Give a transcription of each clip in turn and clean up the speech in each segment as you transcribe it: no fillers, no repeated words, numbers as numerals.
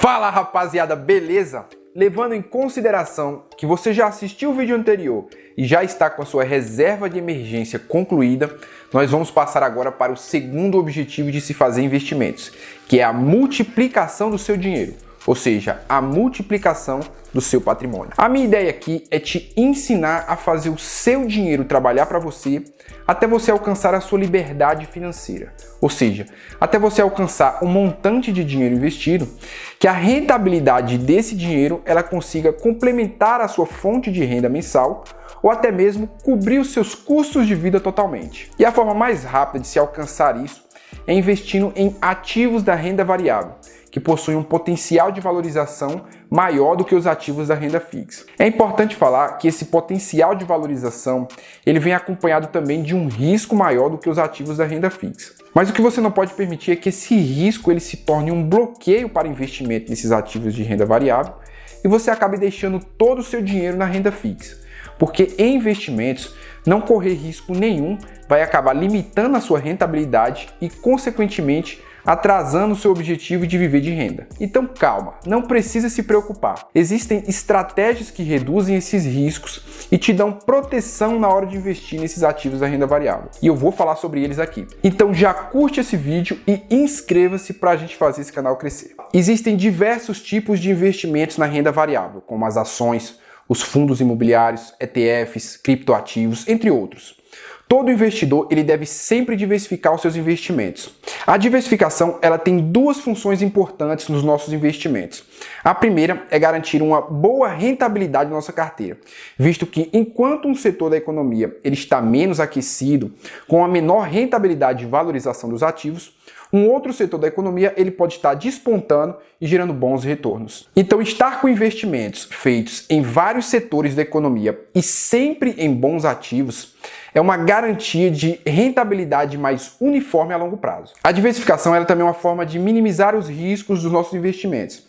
Fala rapaziada, beleza? Levando em consideração que você já assistiu o vídeo anterior e já está com a sua reserva de emergência concluída, nós vamos passar agora para o segundo objetivo de se fazer investimentos, que é a multiplicação do seu dinheiro, ou seja, a multiplicação do seu patrimônio. A minha ideia aqui é te ensinar a fazer o seu dinheiro trabalhar para você até você alcançar a sua liberdade financeira, ou seja, até você alcançar um montante de dinheiro investido que a rentabilidade desse dinheiro ela consiga complementar a sua fonte de renda mensal ou até mesmo cobrir os seus custos de vida totalmente. E a forma mais rápida de se alcançar isso é investindo em ativos da renda variável, que possuem um potencial de valorização maior do que os ativos da renda fixa. É importante falar que esse potencial de valorização ele vem acompanhado também de um risco maior do que os ativos da renda fixa. Mas o que você não pode permitir é que esse risco ele se torne um bloqueio para investimento nesses ativos de renda variável e você acabe deixando todo o seu dinheiro na renda fixa. Porque em investimentos, não correr risco nenhum vai acabar limitando a sua rentabilidade e, consequentemente, atrasando o seu objetivo de viver de renda. Então calma, não precisa se preocupar. Existem estratégias que reduzem esses riscos e te dão proteção na hora de investir nesses ativos da renda variável. E eu vou falar sobre eles aqui. Então já curte esse vídeo e inscreva-se para a gente fazer esse canal crescer. Existem diversos tipos de investimentos na renda variável, como as ações, os fundos imobiliários, ETFs, criptoativos, entre outros. Todo investidor ele deve sempre diversificar os seus investimentos. A diversificação ela tem duas funções importantes nos nossos investimentos. A primeira é garantir uma boa rentabilidade na nossa carteira, visto que enquanto um setor da economia ele está menos aquecido, com a menor rentabilidade e valorização dos ativos, um outro setor da economia ele pode estar despontando e gerando bons retornos. Então, estar com investimentos feitos em vários setores da economia e sempre em bons ativos é uma garantia de rentabilidade mais uniforme a longo prazo. A diversificação ela também é uma forma de minimizar os riscos dos nossos investimentos,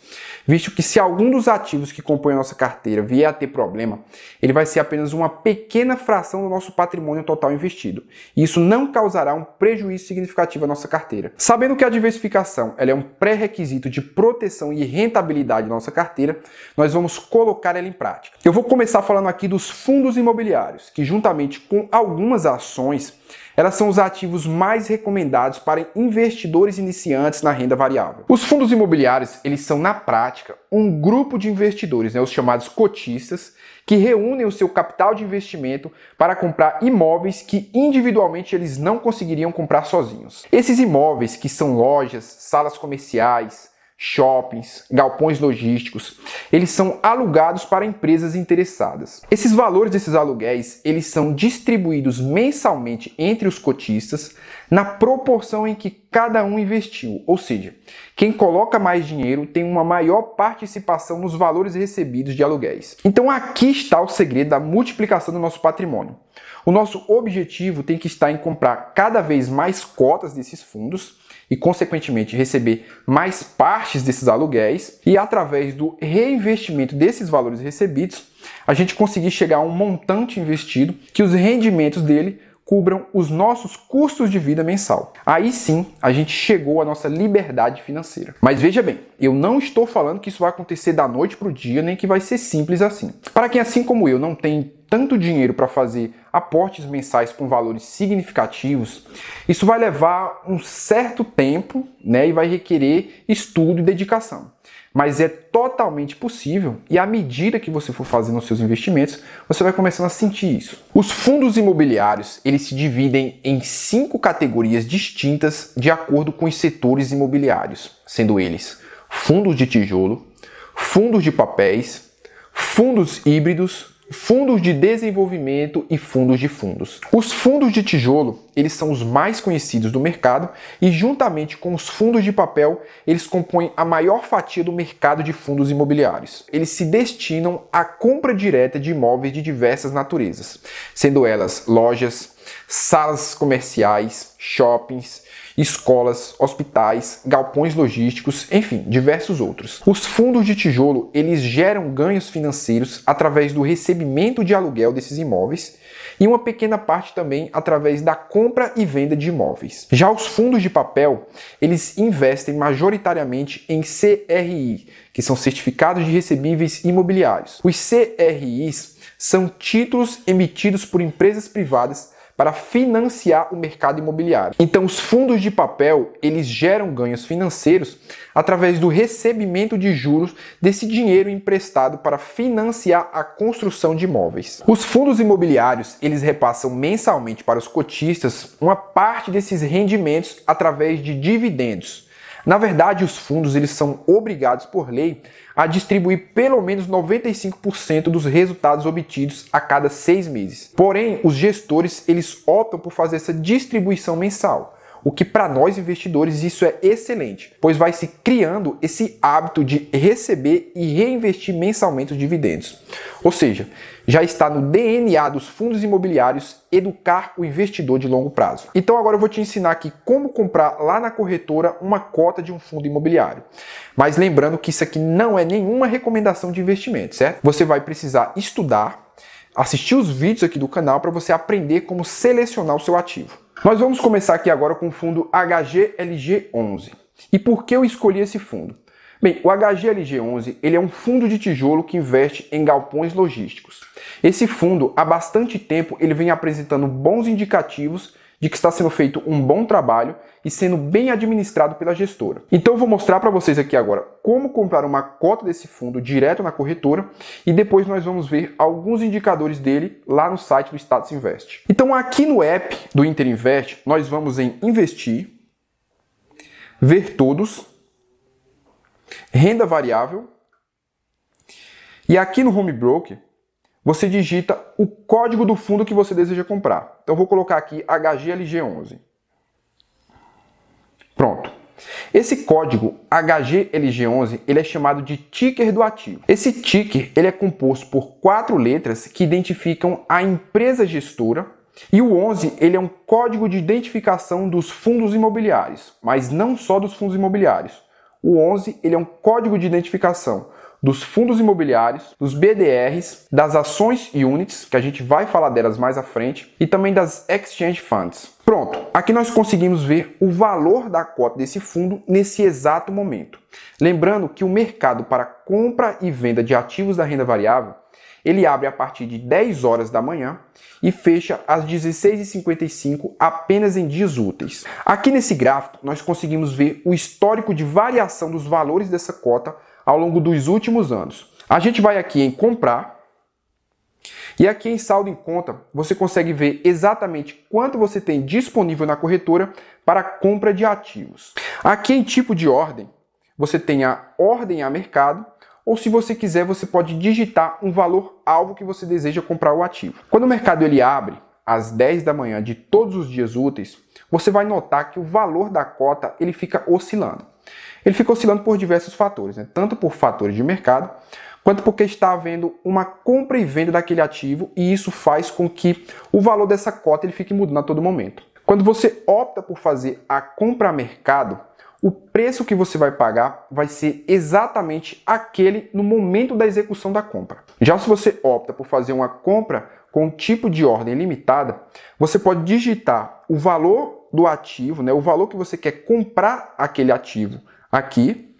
visto que se algum dos ativos que compõem a nossa carteira vier a ter problema, ele vai ser apenas uma pequena fração do nosso patrimônio total investido. E isso não causará um prejuízo significativo à nossa carteira. Sabendo que a diversificação ela é um pré-requisito de proteção e rentabilidade da nossa carteira, nós vamos colocar ela em prática. Eu vou começar falando aqui dos fundos imobiliários, que juntamente com algumas ações, elas são os ativos mais recomendados para investidores iniciantes na renda variável. Os fundos imobiliários, eles são na prática um grupo de investidores, os chamados cotistas, que reúnem o seu capital de investimento para comprar imóveis que individualmente eles não conseguiriam comprar sozinhos. Esses imóveis, que são lojas, salas comerciais, shoppings, galpões logísticos, eles são alugados para empresas interessadas. Esses valores desses aluguéis, eles são distribuídos mensalmente entre os cotistas na proporção em que cada um investiu, ou seja, quem coloca mais dinheiro tem uma maior participação nos valores recebidos de aluguéis. Então aqui está o segredo da multiplicação do nosso patrimônio. O nosso objetivo tem que estar em comprar cada vez mais cotas desses fundos e, consequentemente, receber mais partes desses aluguéis e, através do reinvestimento desses valores recebidos, a gente conseguir chegar a um montante investido que os rendimentos dele cubram os nossos custos de vida mensal. Aí sim, a gente chegou à nossa liberdade financeira. Mas veja bem, eu não estou falando que isso vai acontecer da noite para o dia, nem que vai ser simples assim. Para quem, assim como eu, não tem tanto dinheiro para fazer aportes mensais com valores significativos, isso vai levar um certo tempo, e vai requerer estudo e dedicação. Mas é totalmente possível e à medida que você for fazendo os seus investimentos, você vai começando a sentir isso. Os fundos imobiliários, eles se dividem em 5 categorias distintas de acordo com os setores imobiliários, sendo eles fundos de tijolo, fundos de papéis, fundos híbridos, fundos de desenvolvimento e fundos de fundos. Os fundos de tijolo, eles são os mais conhecidos do mercado e, juntamente com os fundos de papel, eles compõem a maior fatia do mercado de fundos imobiliários. Eles se destinam à compra direta de imóveis de diversas naturezas, sendo elas lojas, salas comerciais, shoppings, escolas, hospitais, galpões logísticos, enfim, diversos outros. Os fundos de tijolo, eles geram ganhos financeiros através do recebimento de aluguel desses imóveis e uma pequena parte também através da compra e venda de imóveis. Já os fundos de papel, eles investem majoritariamente em CRI, que são certificados de recebíveis imobiliários. Os CRIs são títulos emitidos por empresas privadas para financiar o mercado imobiliário. Então, os fundos de papel, eles geram ganhos financeiros através do recebimento de juros desse dinheiro emprestado para financiar a construção de imóveis. Os fundos imobiliários, eles repassam mensalmente para os cotistas uma parte desses rendimentos através de dividendos. Na verdade, os fundos eles são obrigados por lei a distribuir pelo menos 95% dos resultados obtidos a cada 6 meses. Porém, os gestores eles optam por fazer essa distribuição mensal, o que para nós investidores isso é excelente, pois vai se criando esse hábito de receber e reinvestir mensalmente os dividendos. Ou seja, já está no DNA dos fundos imobiliários educar o investidor de longo prazo. Então agora eu vou te ensinar aqui como comprar lá na corretora uma cota de um fundo imobiliário. Mas lembrando que isso aqui não é nenhuma recomendação de investimento, certo? Você vai precisar estudar, assistir os vídeos aqui do canal para você aprender como selecionar o seu ativo. Nós vamos começar aqui agora com o fundo HGLG11. E por que eu escolhi esse fundo? Bem, o HGLG11 ele é um fundo de tijolo que investe em galpões logísticos. Esse fundo, há bastante tempo, ele vem apresentando bons indicativos de que está sendo feito um bom trabalho e sendo bem administrado pela gestora. Então eu vou mostrar para vocês aqui agora como comprar uma cota desse fundo direto na corretora e depois nós vamos ver alguns indicadores dele lá no site do Status Invest. Então aqui no app do Inter Invest, nós vamos em Investir, Ver Todos, Renda Variável e aqui no Home Broker você digita o código do fundo que você deseja comprar. Então eu vou colocar aqui HGLG11. Pronto. Esse código HGLG11 ele é chamado de ticker do ativo. Esse ticker ele é composto por 4 letras que identificam a empresa gestora e o 11 ele é um código de identificação dos fundos imobiliários, mas não só dos fundos imobiliários. O 11 ele é um código de identificação dos fundos imobiliários, dos BDRs, das ações units, que a gente vai falar delas mais à frente, e também das exchange funds. Pronto, aqui nós conseguimos ver o valor da cota desse fundo nesse exato momento. Lembrando que o mercado para compra e venda de ativos da renda variável, ele abre a partir de 10 horas da manhã e fecha às 16h55 apenas em dias úteis. Aqui nesse gráfico nós conseguimos ver o histórico de variação dos valores dessa cota ao longo dos últimos anos. A gente vai aqui em comprar e aqui em saldo em conta você consegue ver exatamente quanto você tem disponível na corretora para compra de ativos. Aqui em tipo de ordem você tem a ordem a mercado ou se você quiser você pode digitar um valor alvo que você deseja comprar o ativo. Quando o mercado ele abre às 10 da manhã de todos os dias úteis, você vai notar que o valor da cota ele fica oscilando. Ele fica oscilando por diversos fatores, né? Tanto por fatores de mercado, quanto porque está havendo uma compra e venda daquele ativo e isso faz com que o valor dessa cota ele fique mudando a todo momento. Quando você opta por fazer a compra a mercado, o preço que você vai pagar vai ser exatamente aquele no momento da execução da compra. Já se você opta por fazer uma compra com tipo de ordem limitada, você pode digitar o valor do ativo, né, o valor que você quer comprar aquele ativo aqui,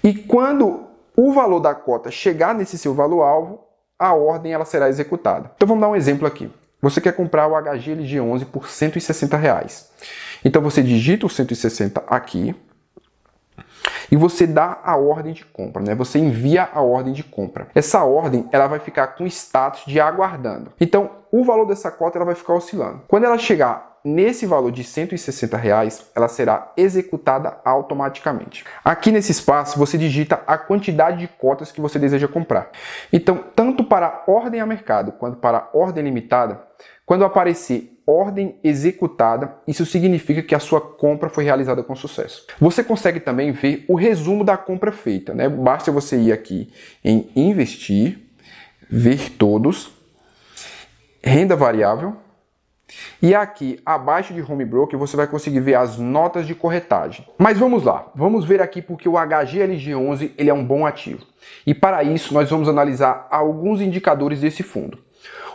e quando o valor da cota chegar nesse seu valor-alvo, a ordem ela será executada. Então vamos dar um exemplo aqui. Você quer comprar o HGLG11 por R$160. Então você digita o 160 aqui e você dá a ordem de compra, né? Você envia a ordem de compra. Essa ordem ela vai ficar com status de aguardando. Então o valor dessa cota ela vai ficar oscilando. Quando ela chegar nesse valor de R$160, ela será executada automaticamente. Aqui nesse espaço você digita a quantidade de cotas que você deseja comprar. Então, tanto para ordem a mercado quanto para ordem limitada, quando aparecer ordem executada, isso significa que a sua compra foi realizada com sucesso. Você consegue também ver o resumo da compra feita, né? Basta você ir aqui em Investir, Ver Todos, Renda Variável E aqui, abaixo de Home Broker, você vai conseguir ver as notas de corretagem. Mas vamos lá, vamos ver aqui porque o HGLG11 ele é um bom ativo. E para isso, nós vamos analisar alguns indicadores desse fundo.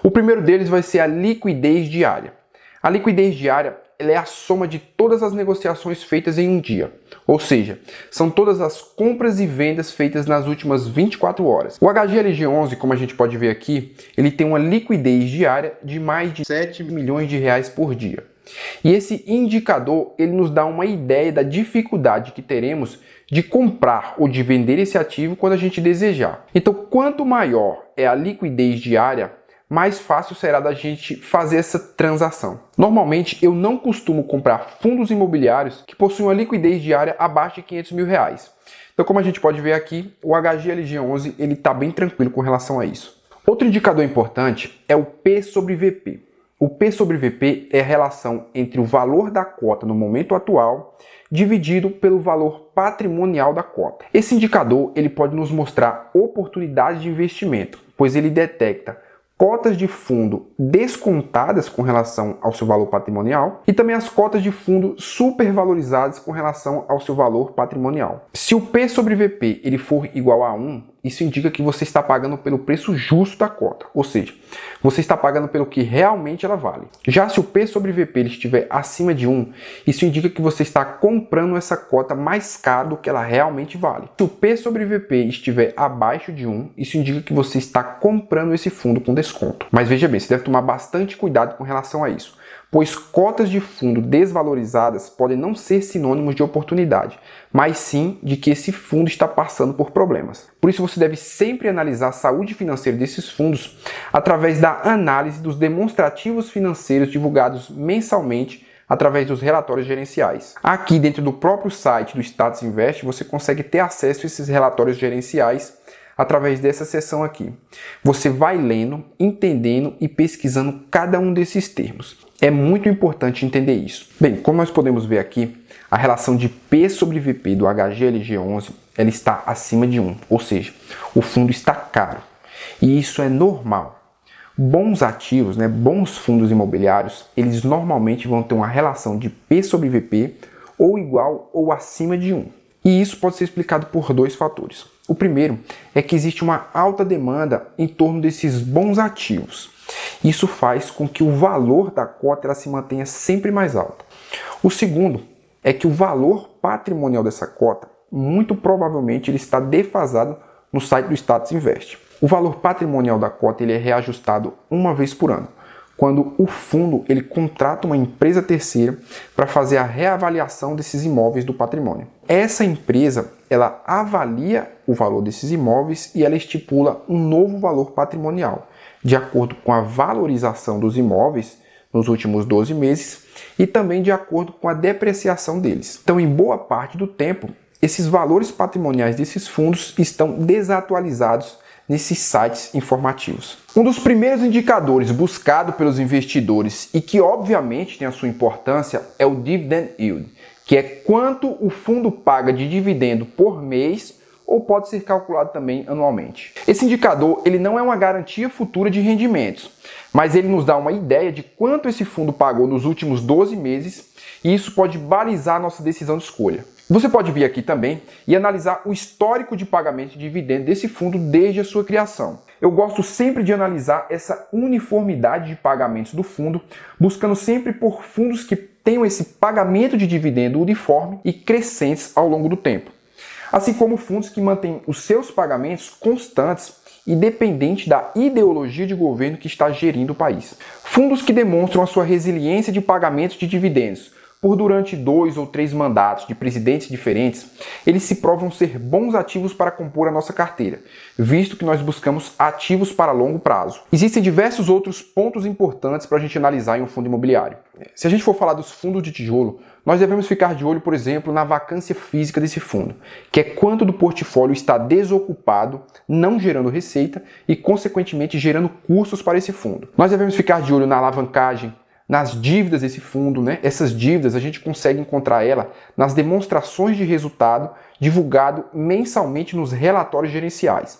O primeiro deles vai ser a liquidez diária. A liquidez diária ela é a soma de todas as negociações feitas em um dia. Ou seja, são todas as compras e vendas feitas nas últimas 24 horas. O HGLG11, como a gente pode ver aqui, ele tem uma liquidez diária de mais de 7 milhões de reais por dia. E esse indicador, ele nos dá uma ideia da dificuldade que teremos de comprar ou de vender esse ativo quando a gente desejar. Então, quanto maior é a liquidez diária, mais fácil será da gente fazer essa transação. Normalmente, eu não costumo comprar fundos imobiliários que possuem uma liquidez diária abaixo de 500 mil reais. Então, como a gente pode ver aqui, o HGLG11 ele está bem tranquilo com relação a isso. Outro indicador importante é o P sobre VP. O P sobre VP é a relação entre o valor da cota no momento atual dividido pelo valor patrimonial da cota. Esse indicador ele pode nos mostrar oportunidades de investimento, pois ele detecta cotas de fundo descontadas com relação ao seu valor patrimonial e também as cotas de fundo supervalorizadas com relação ao seu valor patrimonial. Se o P sobre VP ele for igual a 1, isso indica que você está pagando pelo preço justo da cota, ou seja, você está pagando pelo que realmente ela vale. Já se o P sobre VP ele estiver acima de 1, isso indica que você está comprando essa cota mais caro do que ela realmente vale. Se o P sobre VP estiver abaixo de 1, isso indica que você está comprando esse fundo com desconto. Mas veja bem, você deve tomar bastante cuidado com relação a isso, pois cotas de fundo desvalorizadas podem não ser sinônimos de oportunidade, mas sim de que esse fundo está passando por problemas. Por isso você deve sempre analisar a saúde financeira desses fundos através da análise dos demonstrativos financeiros divulgados mensalmente através dos relatórios gerenciais. Aqui dentro do próprio site do Status Invest você consegue ter acesso a esses relatórios gerenciais através dessa seção aqui. Você vai lendo, entendendo e pesquisando cada um desses termos. É muito importante entender isso. Bem, como nós podemos ver aqui, a relação de P sobre VP do HGLG11 ela está acima de 1, ou seja, o fundo está caro. E isso é normal. Bons ativos, bons fundos imobiliários, eles normalmente vão ter uma relação de P sobre VP ou igual ou acima de 1. E isso pode ser explicado por dois fatores. O primeiro é que existe uma alta demanda em torno desses bons ativos. Isso faz com que o valor da cota ela se mantenha sempre mais alto. O segundo é que o valor patrimonial dessa cota, muito provavelmente, ele está defasado no site do Status Invest. O valor patrimonial da cota ele é reajustado uma vez por ano, quando o fundo ele contrata uma empresa terceira para fazer a reavaliação desses imóveis do patrimônio. Essa empresa ela avalia o valor desses imóveis e ela estipula um novo valor patrimonial, de acordo com a valorização dos imóveis nos últimos 12 meses e também de acordo com a depreciação deles. Então, em boa parte do tempo, esses valores patrimoniais desses fundos estão desatualizados nesses sites informativos. Um dos primeiros indicadores buscado pelos investidores e que obviamente tem a sua importância é o Dividend Yield, que é quanto o fundo paga de dividendo por mês ou pode ser calculado também anualmente. Esse indicador ele não é uma garantia futura de rendimentos, mas ele nos dá uma ideia de quanto esse fundo pagou nos últimos 12 meses e isso pode balizar a nossa decisão de escolha. Você pode vir aqui também e analisar o histórico de pagamento de dividendo desse fundo desde a sua criação. Eu gosto sempre de analisar essa uniformidade de pagamentos do fundo, buscando sempre por fundos que tenham esse pagamento de dividendo uniforme e crescentes ao longo do tempo. Assim como fundos que mantêm os seus pagamentos constantes, independente da ideologia de governo que está gerindo o país. Fundos que demonstram a sua resiliência de pagamentos de dividendos por durante 2 ou 3 mandatos de presidentes diferentes, eles se provam ser bons ativos para compor a nossa carteira, visto que nós buscamos ativos para longo prazo. Existem diversos outros pontos importantes para a gente analisar em um fundo imobiliário. Se a gente for falar dos fundos de tijolo, nós devemos ficar de olho, por exemplo, na vacância física desse fundo, que é quanto do portfólio está desocupado, não gerando receita e, consequentemente, gerando custos para esse fundo. Nós devemos ficar de olho na alavancagem, nas dívidas desse fundo, Essas dívidas a gente consegue encontrar ela nas demonstrações de resultado divulgado mensalmente nos relatórios gerenciais.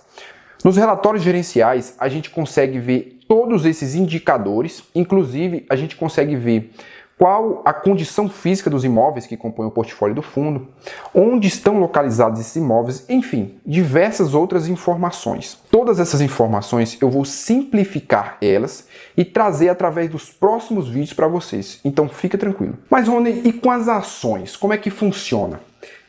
Nos relatórios gerenciais, a gente consegue ver todos esses indicadores, inclusive a gente consegue ver qual a condição física dos imóveis que compõem o portfólio do fundo, onde estão localizados esses imóveis, enfim, diversas outras informações. Todas essas informações eu vou simplificar elas e trazer através dos próximos vídeos para vocês, então fica tranquilo. Mas Rony, e com as ações, como é que funciona?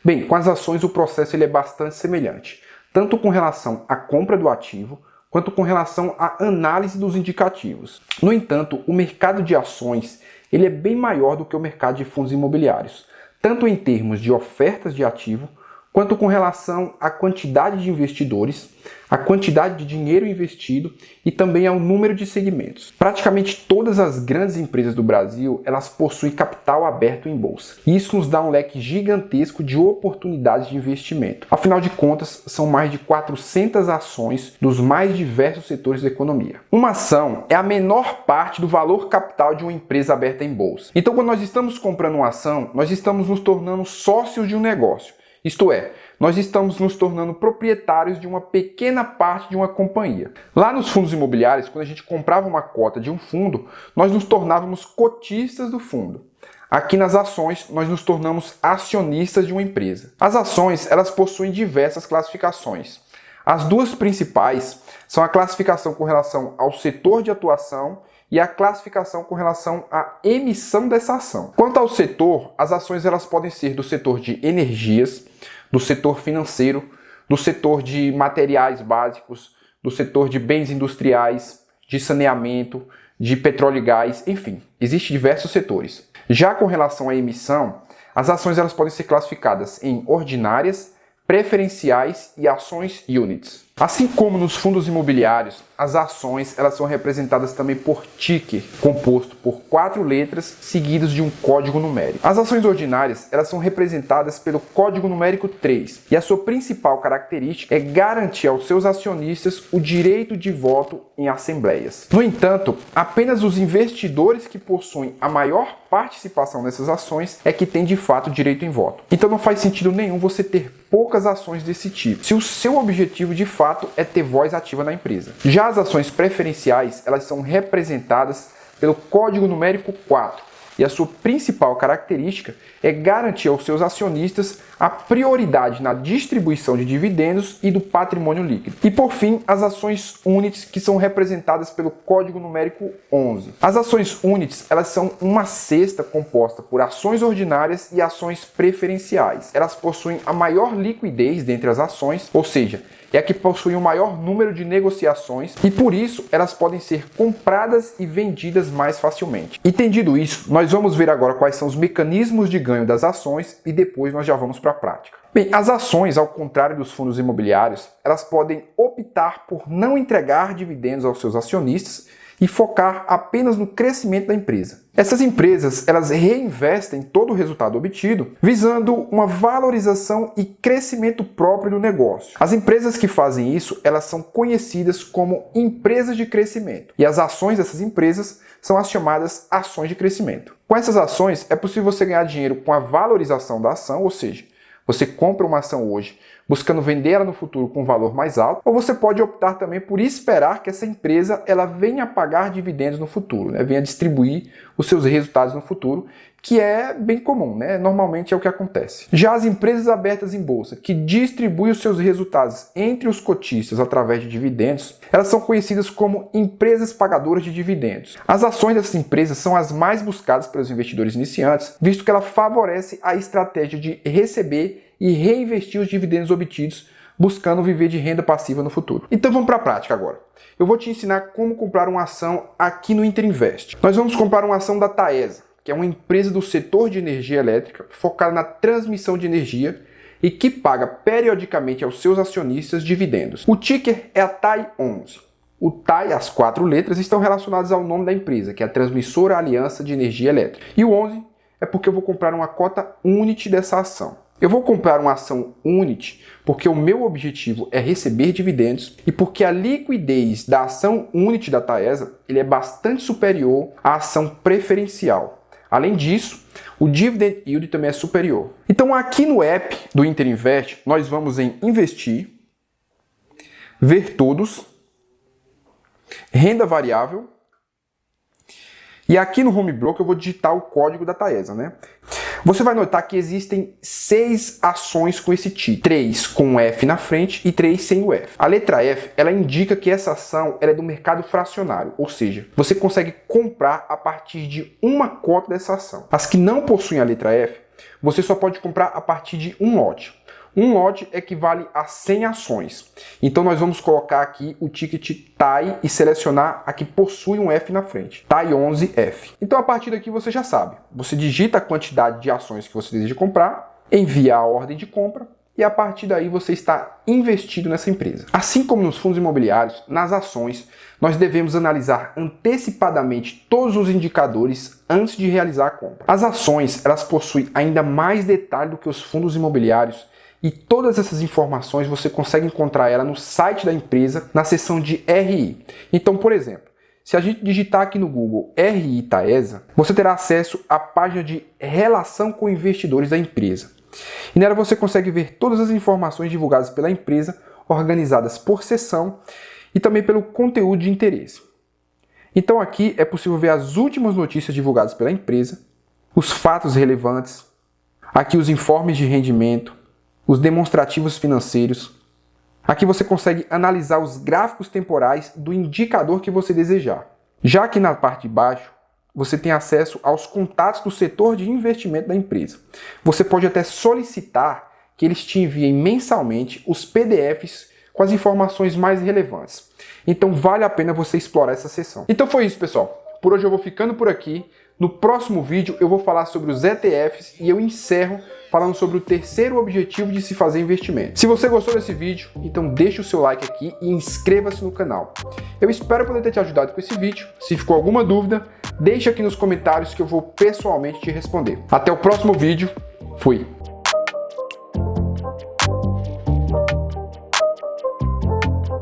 Bem, com as ações o processo ele é bastante semelhante, tanto com relação à compra do ativo, quanto com relação à análise dos indicativos. No entanto, o mercado de ações ele é bem maior do que o mercado de fundos imobiliários, tanto em termos de ofertas de ativo, quanto com relação à quantidade de investidores, à quantidade de dinheiro investido e também ao número de segmentos. Praticamente todas as grandes empresas do Brasil, elas possuem capital aberto em bolsa. E isso nos dá um leque gigantesco de oportunidades de investimento. Afinal de contas, são mais de 400 ações dos mais diversos setores da economia. Uma ação é a menor parte do valor capital de uma empresa aberta em bolsa. Então, quando nós estamos comprando uma ação, nós estamos nos tornando sócios de um negócio. Isto é, nós estamos nos tornando proprietários de uma pequena parte de uma companhia. Lá nos fundos imobiliários, quando a gente comprava uma cota de um fundo, nós nos tornávamos cotistas do fundo. Aqui nas ações, nós nos tornamos acionistas de uma empresa. As ações, elas possuem diversas classificações. As duas principais são a classificação com relação ao setor de atuação e a classificação com relação à emissão dessa ação. Quanto ao setor, as ações elas podem ser do setor de energias, do setor financeiro, do setor de materiais básicos, do setor de bens industriais, de saneamento, de petróleo e gás, enfim, existem diversos setores. Já com relação à emissão, as ações elas podem ser classificadas em ordinárias, preferenciais e ações units. Assim como nos fundos imobiliários, as ações elas são representadas também por ticker, composto por 4 letras seguidas de um código numérico. As ações ordinárias elas são representadas pelo código numérico 3 e a sua principal característica é garantir aos seus acionistas o direito de voto em assembleias. No entanto, apenas os investidores que possuem a maior participação nessas ações é que têm de fato direito em voto. Então não faz sentido nenhum você ter poucas ações desse tipo, se o seu objetivo de fato é ter voz ativa na empresa. Já as ações preferenciais, elas são representadas pelo código numérico 4 e a sua principal característica é garantir aos seus acionistas a prioridade na distribuição de dividendos e do patrimônio líquido. E por fim, as ações units, que são representadas pelo código numérico 11. As ações units, elas são uma cesta composta por ações ordinárias e ações preferenciais. Elas possuem a maior liquidez dentre as ações, ou seja, é a que possui o maior número de negociações e por isso elas podem ser compradas e vendidas mais facilmente. Entendido isso, nós vamos ver agora quais são os mecanismos de ganho das ações e depois nós já vamos para a prática. Bem, as ações, ao contrário dos fundos imobiliários, elas podem optar por não entregar dividendos aos seus acionistas e focar apenas no crescimento da empresa. Essas empresas, elas reinvestem todo o resultado obtido, visando uma valorização e crescimento próprio do negócio. As empresas que fazem isso, elas são conhecidas como empresas de crescimento. E as ações dessas empresas são as chamadas ações de crescimento. Com essas ações, é possível você ganhar dinheiro com a valorização da ação, ou seja, você compra uma ação hoje, buscando vender ela no futuro com um valor mais alto, ou você pode optar também por esperar que essa empresa ela venha pagar dividendos no futuro, venha distribuir os seus resultados no futuro, que é bem comum, normalmente é o que acontece. Já as empresas abertas em bolsa, que distribuem os seus resultados entre os cotistas através de dividendos, elas são conhecidas como empresas pagadoras de dividendos. As ações dessas empresas são as mais buscadas pelos investidores iniciantes, visto que ela favorece a estratégia de receber e reinvestir os dividendos obtidos, buscando viver de renda passiva no futuro. Então vamos para a prática agora. Eu vou te ensinar como comprar uma ação aqui no Interinvest. Nós vamos comprar uma ação da Taesa, que é uma empresa do setor de energia elétrica focada na transmissão de energia e que paga periodicamente aos seus acionistas dividendos. O ticker é a TAI11. O TAI, as 4 letras, estão relacionadas ao nome da empresa, que é a Transmissora Aliança de Energia Elétrica. E o 11 é porque eu vou comprar uma cota unit dessa ação. Eu vou comprar uma ação unit porque o meu objetivo é receber dividendos e porque a liquidez da ação unit da Taesa ele é bastante superior à ação preferencial. Além disso, o dividend yield também é superior. Então aqui no app do Interinvest, nós vamos em investir, ver todos, renda variável, e aqui no Home Broker eu vou digitar o código da Taesa, né? Você vai notar que existem 6 ações com esse ticker, 3 com o F na frente e 3 sem o F. A letra F, ela indica que essa ação ela é do mercado fracionário, ou seja, você consegue comprar a partir de uma cota dessa ação. As que não possuem a letra F, você só pode comprar a partir de um lote. Um lote equivale a 100 ações. Então nós vamos colocar aqui o ticket TAI e selecionar a que possui um F na frente. TAI 11F. Então a partir daqui você já sabe. Você digita a quantidade de ações que você deseja comprar, envia a ordem de compra e a partir daí você está investido nessa empresa. Assim como nos fundos imobiliários, nas ações, nós devemos analisar antecipadamente todos os indicadores antes de realizar a compra. As ações, elas possuem ainda mais detalhe do que os fundos imobiliários. E todas essas informações você consegue encontrar ela no site da empresa, na seção de RI. Então, por exemplo, se a gente digitar aqui no Google RI Taesa, você terá acesso à página de relação com investidores da empresa. E nela você consegue ver todas as informações divulgadas pela empresa, organizadas por seção e também pelo conteúdo de interesse. Então aqui é possível ver as últimas notícias divulgadas pela empresa, os fatos relevantes, aqui os informes de rendimento, os demonstrativos financeiros. Aqui você consegue analisar os gráficos temporais do indicador que você desejar. Já aqui na parte de baixo, você tem acesso aos contatos do setor de investimento da empresa. Você pode até solicitar que eles te enviem mensalmente os PDFs com as informações mais relevantes. Então vale a pena você explorar essa seção. Então foi isso, pessoal. Por hoje eu vou ficando por aqui. No próximo vídeo eu vou falar sobre os ETFs e eu encerro falando sobre o terceiro objetivo de se fazer investimento. Se você gostou desse vídeo, então deixa o seu like aqui e inscreva-se no canal. Eu espero poder ter te ajudado com esse vídeo. Se ficou alguma dúvida, deixa aqui nos comentários que eu vou pessoalmente te responder. Até o próximo vídeo. Fui!